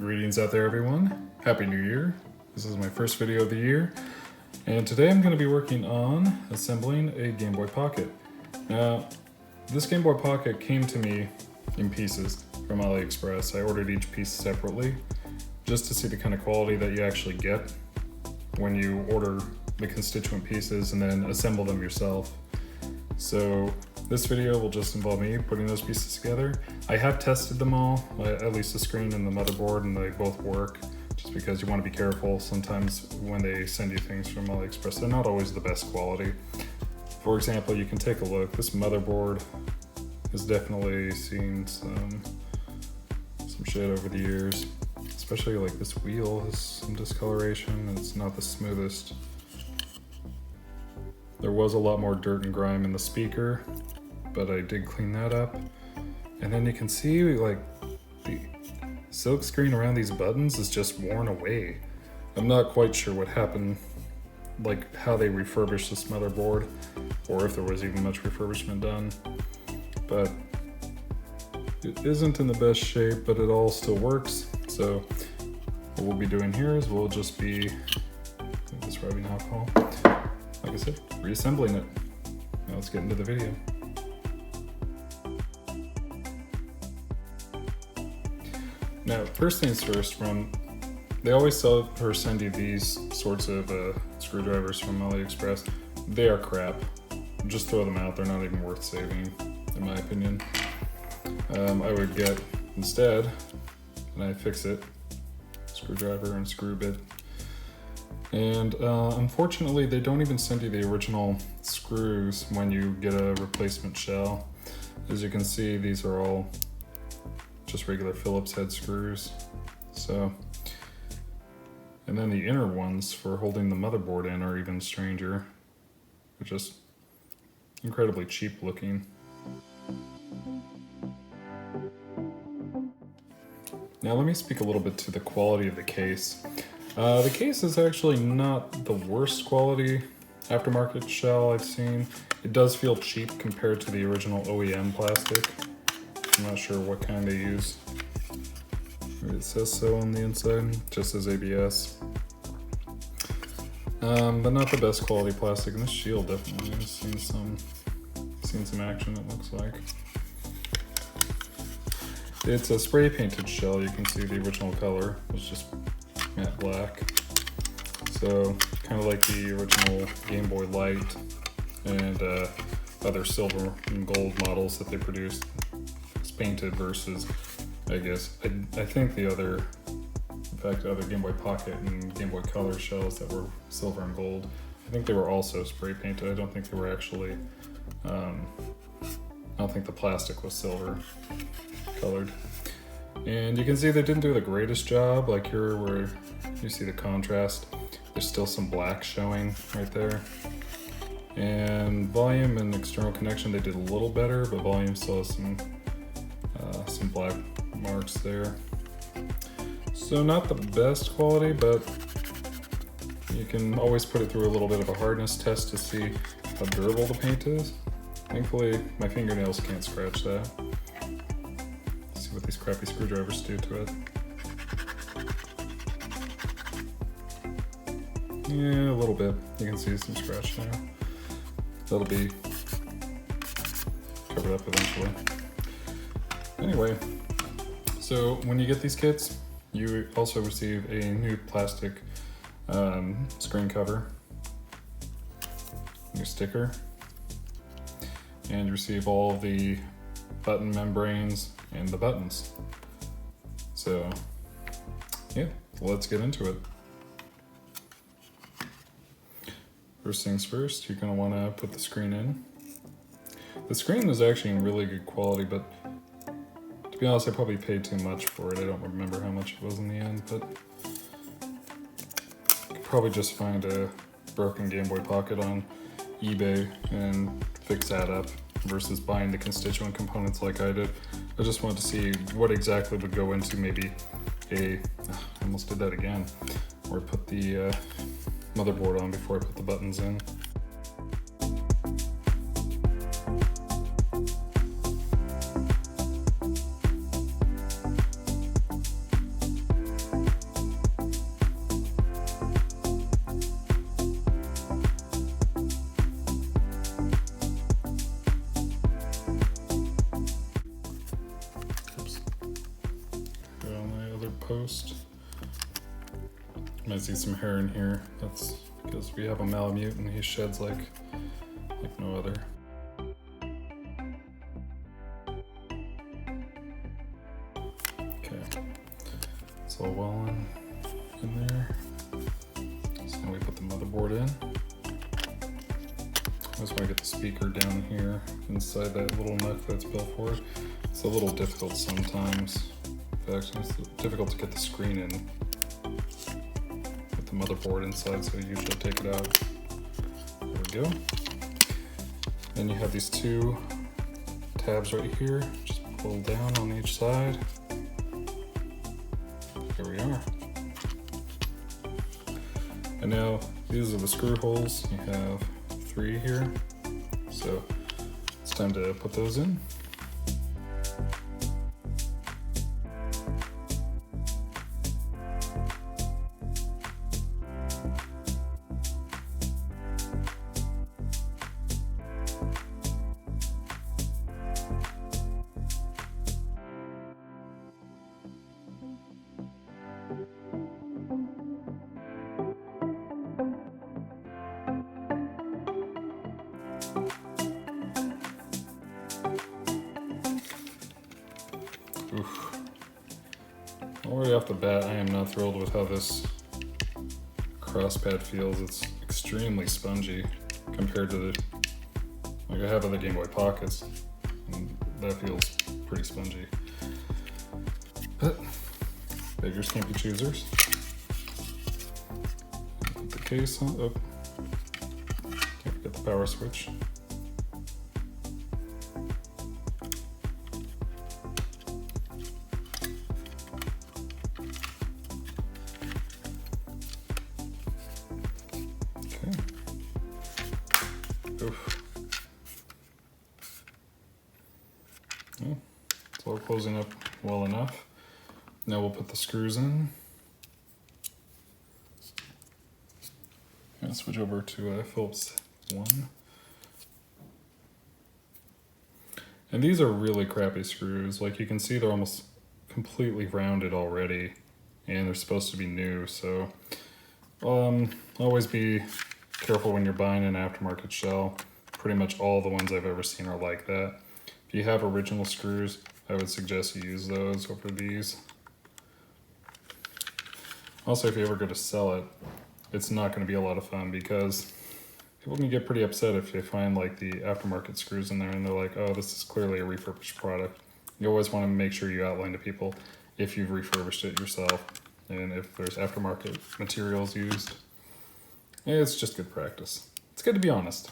Greetings out there, everyone. Happy New Year. This is my first video of the year, and today I'm going to be working on assembling a Game Boy Pocket. Now, this Game Boy Pocket came to me in pieces from AliExpress. I ordered each piece separately just to see the kind of quality that you actually get when you order the constituent pieces and then assemble them yourself. So this video will just involve me putting those pieces together. I have tested them all, at least the screen and the motherboard, and they both work, just because you want to be careful. Sometimes when they send you things from AliExpress, they're not always the best quality. For example, you can take a look. This motherboard has definitely seen some shit over the years, especially like this wheel has some discoloration. It's not the smoothest. There was a lot more dirt and grime in the speaker, but I did clean that up. And then you can see like the silk screen around these buttons is just worn away. I'm not quite sure what happened, like how they refurbished this motherboard, or if there was even much refurbishment done. But it isn't in the best shape, but it all still works. So what we'll be doing here is we'll just be describing alcohol. Like I said, reassembling it. Now let's get into the video. Now, first things first, they always sell or send you these sorts of screwdrivers from AliExpress. They are crap. Just throw them out. They're not even worth saving, in my opinion. I would get instead, and I fix it, screwdriver and screw bit. And unfortunately, they don't even send you the original screws when you get a replacement shell. As you can see, these are all just regular Phillips head screws. So, and then the inner ones for holding the motherboard in are even stranger. They're just incredibly cheap looking. Now let me speak a little bit to the quality of the case. The case is actually not the worst quality aftermarket shell I've seen. It does feel cheap compared to the original OEM plastic. I'm not sure what kind they use. It says so on the inside, just as ABS. But not the best quality plastic. And this shield definitely has seen some action, it looks like. It's a spray painted shell. You can see the original color was just matte black. So kind of like the original Game Boy Light and other silver and gold models that they produced. It's painted versus, I guess, I think the other Game Boy Pocket and Game Boy Color shells that were silver and gold, I think they were also spray painted. I don't think they were actually, I don't think the plastic was silver colored. And you can see they didn't do the greatest job, like here where you see the contrast. There's still some black showing right there. And volume and external connection, they did a little better, but volume still has some black marks there. So not the best quality, but you can always put it through a little bit of a hardness test to see how durable the paint is. Thankfully, my fingernails can't scratch that. Let's see what these crappy screwdrivers do to it. Yeah, a little bit. You can see some scratch there. That'll be covered up eventually. Anyway, so when you get these kits, you also receive a new plastic screen cover, new sticker, and you receive all the button membranes and the buttons. So yeah, let's get into it. First things first, you're going to want to put the screen in. The screen is actually in really good quality, but to be honest, I probably paid too much for it. I don't remember how much it was in the end, but you could probably just find a broken Game Boy Pocket on eBay and fix that up versus buying the constituent components like I did. I just wanted to see what exactly would go into maybe I almost did that again, or put the motherboard on before I put the buttons in. post. You might see some hair in here. That's because we have a Malamute and he sheds like no other. Okay, it's all well in there. So now we put the motherboard in. I just want to get the speaker down here inside that little nook that's built for it. It's a little difficult sometimes. In fact, it's difficult to get the screen in with the motherboard inside, so I usually take it out. There we go. Then you have these two tabs right here. Just pull down on each side. Here we are. And now these are the screw holes. You have 3 here. So it's time to put those in. Oof. Already off the bat, I am not thrilled with how this crosspad feels. It's extremely spongy compared to the, like I have other Game Boy Pockets, and that feels pretty spongy. But beggars can't be choosers. Put the case on. Oh, can't forget the power switch. Oof. Yeah, it's all closing up well enough. Now we'll put the screws in. And switch over to Phillips 1. And these are really crappy screws. Like you can see, they're almost completely rounded already, and they're supposed to be new. So always be careful when you're buying an aftermarket shell. Pretty much all the ones I've ever seen are like that. If you have original screws, I would suggest you use those over these. Also, if you ever go to sell it, it's not going to be a lot of fun because people can get pretty upset if they find like the aftermarket screws in there and they're like, oh, this is clearly a refurbished product. You always want to make sure you outline to people if you've refurbished it yourself and if there's aftermarket materials used. It's just good practice. It's good to be honest.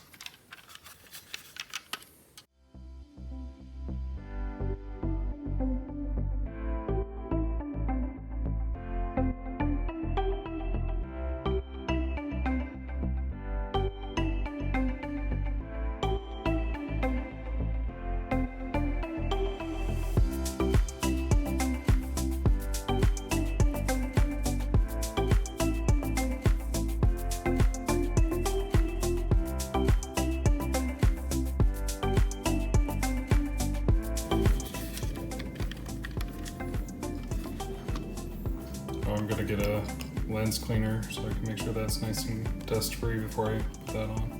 I'm gonna get a lens cleaner so I can make sure that's nice and dust free before I put that on.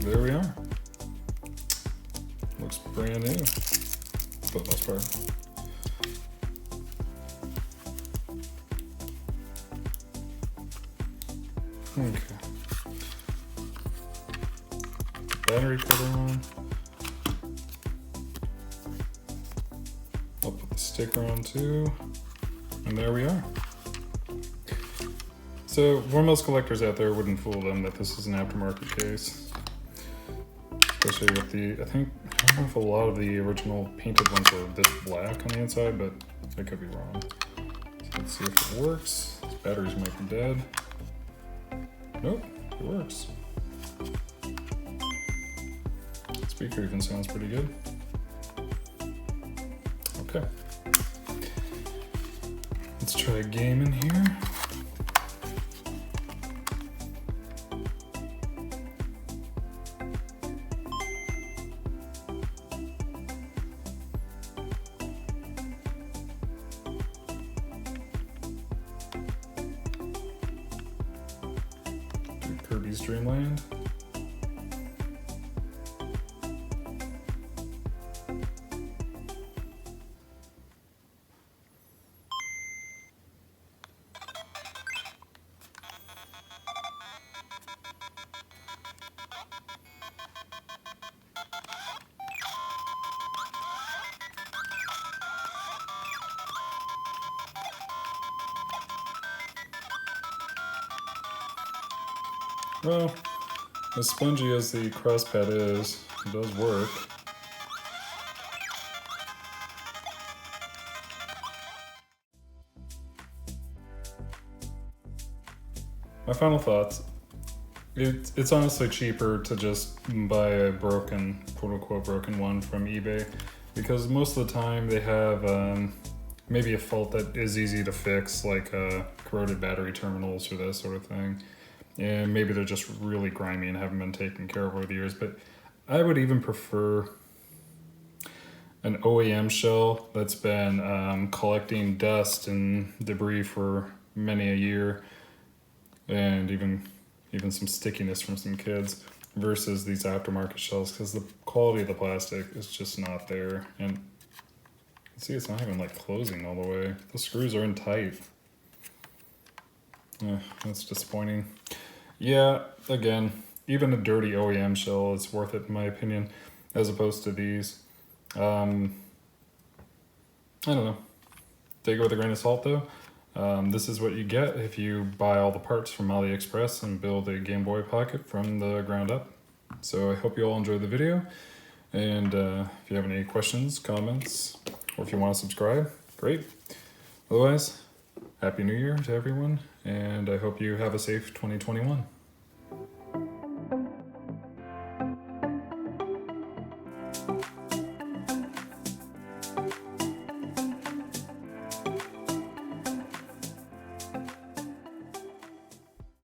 There we are. Looks brand new, for the most part. Okay. Battery cover on. I'll put the sticker on too. And there we are. So for most collectors out there, it wouldn't fool them that this is an aftermarket case. Especially with the, I don't know if a lot of the original painted ones were this black on the inside, but I could be wrong. So let's see if it works. This batteries might be dead. Nope, it works. Speaker even sounds pretty good. Okay. Let's try a game in here. Do Kirby's Dream Land. Well, as spongy as the cross pad is, it does work. My final thoughts. It's honestly cheaper to just buy a broken, quote-unquote broken one from eBay, because most of the time they have maybe a fault that is easy to fix, like corroded battery terminals or that sort of thing. And maybe they're just really grimy and haven't been taken care of over the years. But I would even prefer an OEM shell that's been collecting dust and debris for many a year, and even some stickiness from some kids, versus these aftermarket shells, because the quality of the plastic is just not there. And see, it's not even like closing all the way. The screws are in tight. That's disappointing. Yeah, again, even a dirty OEM shell is worth it in my opinion, as opposed to these. I don't know. Take it with a grain of salt though. This is what you get if you buy all the parts from AliExpress and build a Game Boy Pocket from the ground up. So I hope you all enjoyed the video, and if you have any questions, comments, or if you want to subscribe, great. Otherwise, Happy New Year to everyone, and I hope you have a safe 2021.